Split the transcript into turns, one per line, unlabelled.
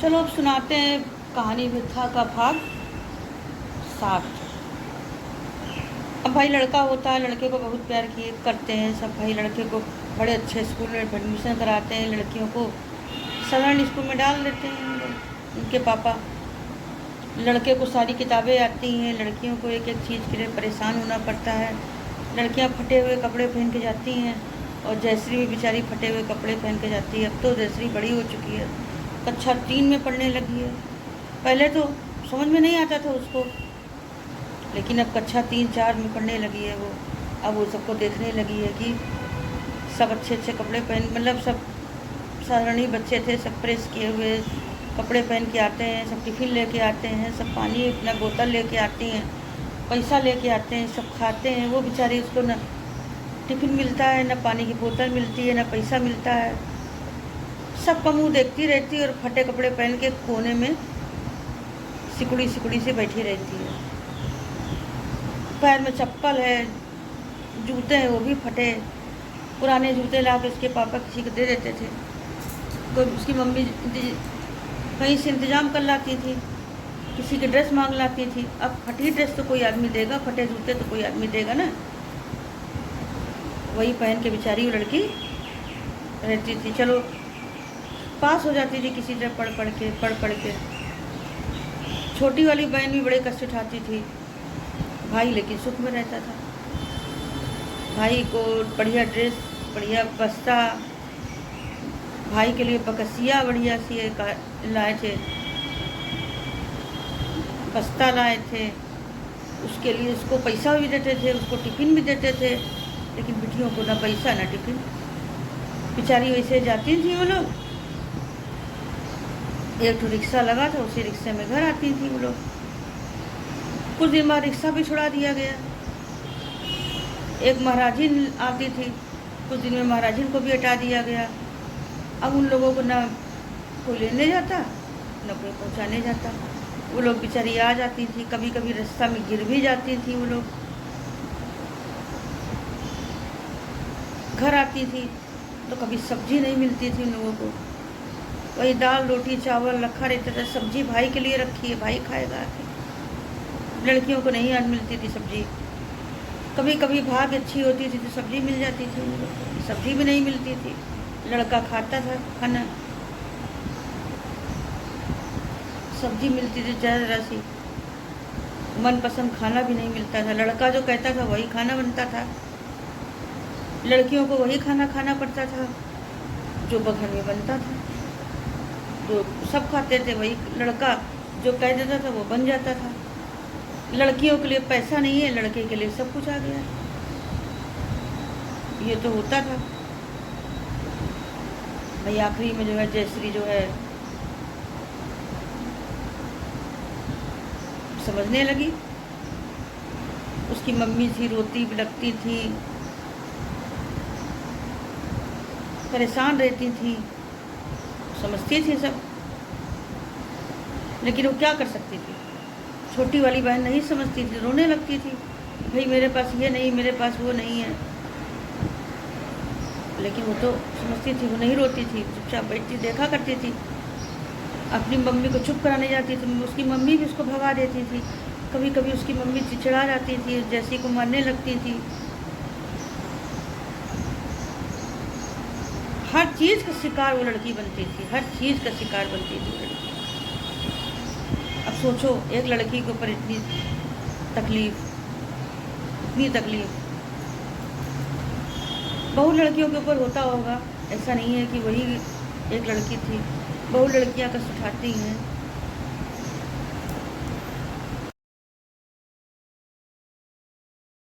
चलो अब सुनाते हैं कहानी वृथा का भाग 7। अब भाई लड़का होता है, लड़के को बहुत प्यार किए करते हैं सब भाई। लड़के को बड़े अच्छे स्कूल में एडमिशन कराते हैं, लड़कियों को साधारण स्कूल में डाल देते हैं उनके पापा। लड़के को सारी किताबें आती हैं, लड़कियों को एक एक चीज़ के लिए परेशान होना पड़ता है। लड़कियां फटे हुए कपड़े पहन के जाती हैं और जयश्री भी बेचारी फटे हुए कपड़े पहन के जाती है। अब तो जयश्री बड़ी हो चुकी है, कक्षा 3 में पढ़ने लगी है। पहले तो समझ में नहीं आता था उसको, लेकिन अब कक्षा 3-4 में पढ़ने लगी है वो। अब वो सबको देखने लगी है कि सब अच्छे अच्छे कपड़े पहन, मतलब सब साधारण ही बच्चे थे, सब प्रेस किए हुए कपड़े पहन के आते हैं, सब टिफ़िन लेके आते हैं, सब पानी अपना बोतल लेके आती हैं, पैसा लेके आते हैं, सब खाते हैं। वो बेचारी उसको न टिफ़िन मिलता है, न पानी की बोतल मिलती है, न पैसा मिलता है। सबका मुंह देखती रहती है और फटे कपड़े पहन के कोने में सिकुड़ी सिकुड़ी से बैठी रहती है। पैर में चप्पल है, जूते हैं वो भी फटे। पुराने जूते ला के उसके पापा किसी को दे देते थे, कोई उसकी मम्मी कहीं से इंतज़ाम कर लाती थी, किसी की ड्रेस मांग लाती थी। अब फटी ड्रेस तो कोई आदमी देगा, फटे जूते तो कोई आदमी देगा ना। वही पहन के बेचारी वो लड़की रहती थी। चलो पास हो जाती थी किसी तरह पढ़ पढ़ के। छोटी वाली बहन भी बड़े कष्ट उठाती थी, भाई लेकिन सुख में रहता था। भाई को बढ़िया ड्रेस, बढ़िया बस्ता, भाई के लिए बकसिया बढ़िया सी लाए थे, बस्ता लाए थे। उसके लिए उसको पैसा भी देते थे, उसको टिफ़िन भी देते थे। लेकिन बिटियों को ना पैसा ना टिफ़िन, बेचारी वैसे जाती थी वो लोग। एक तो रिक्शा लगा था, उसी रिक्शे में घर आती थी वो लोग। कुछ दिन बाद रिक्शा भी छुड़ा दिया गया। एक महाराजिन आती थी, कुछ दिन में महाराजिन को भी हटा दिया गया। अब उन लोगों को ना कोई लेने जाता ना कोई पहुंचाने जाता। वो लोग बेचारी आ जाती थी, कभी कभी रास्ता में गिर भी जाती थी वो लोग। घर आती थी तो कभी सब्जी नहीं मिलती थी उन लोगों को, वही दाल रोटी चावल रखा रहता था। सब्जी भाई के लिए रखी है, भाई खाएगा। लड़कियों को नहीं आज मिलती थी सब्जी। कभी कभी भाग्य अच्छी होती थी तो सब्जी मिल जाती थी उन लोगों को, सब्जी भी नहीं मिलती थी। लड़का खाता था खाना, सब्जी मिलती थी ज़रा सी, मनपसंद खाना भी नहीं मिलता था। लड़का जो कहता था वही खाना बनता था, लड़कियों को वही खाना खाना पड़ता था जो बघर में बनता था। जो सब खाते थे वही लड़का जो कह देता था वो बन जाता था। लड़कियों के लिए पैसा नहीं है, लड़के के लिए सब कुछ आ गया। ये तो होता था भाई। आखिरी में जो है जयश्री जो है समझने लगी। उसकी मम्मी थी, रोती बिलखती थी, परेशान रहती थी, समझती थी सब, लेकिन वो क्या कर सकती थी। छोटी वाली बहन नहीं समझती थी, रोने लगती थी, भाई मेरे पास ये नहीं, मेरे पास वो नहीं है। लेकिन वो तो समझती थी, वो नहीं रोती थी, चुपचाप बैठती देखा करती थी। अपनी मम्मी को चुप कराने जाती थी, उसकी मम्मी भी उसको भगा देती थी। कभी कभी उसकी मम्मी चिढ़ा जाती थी, जैसी को मारने लगती थी। हर चीज़ का शिकार वो लड़की बनती थी, हर चीज़ का शिकार बनती थी वो लड़की। अब सोचो एक लड़की के ऊपर इतनी तकलीफ, इतनी तकलीफ। बहुत लड़कियों के ऊपर होता होगा, ऐसा नहीं है कि वही एक लड़की थी, बहुत लड़कियां कष्ट उठाती हैं।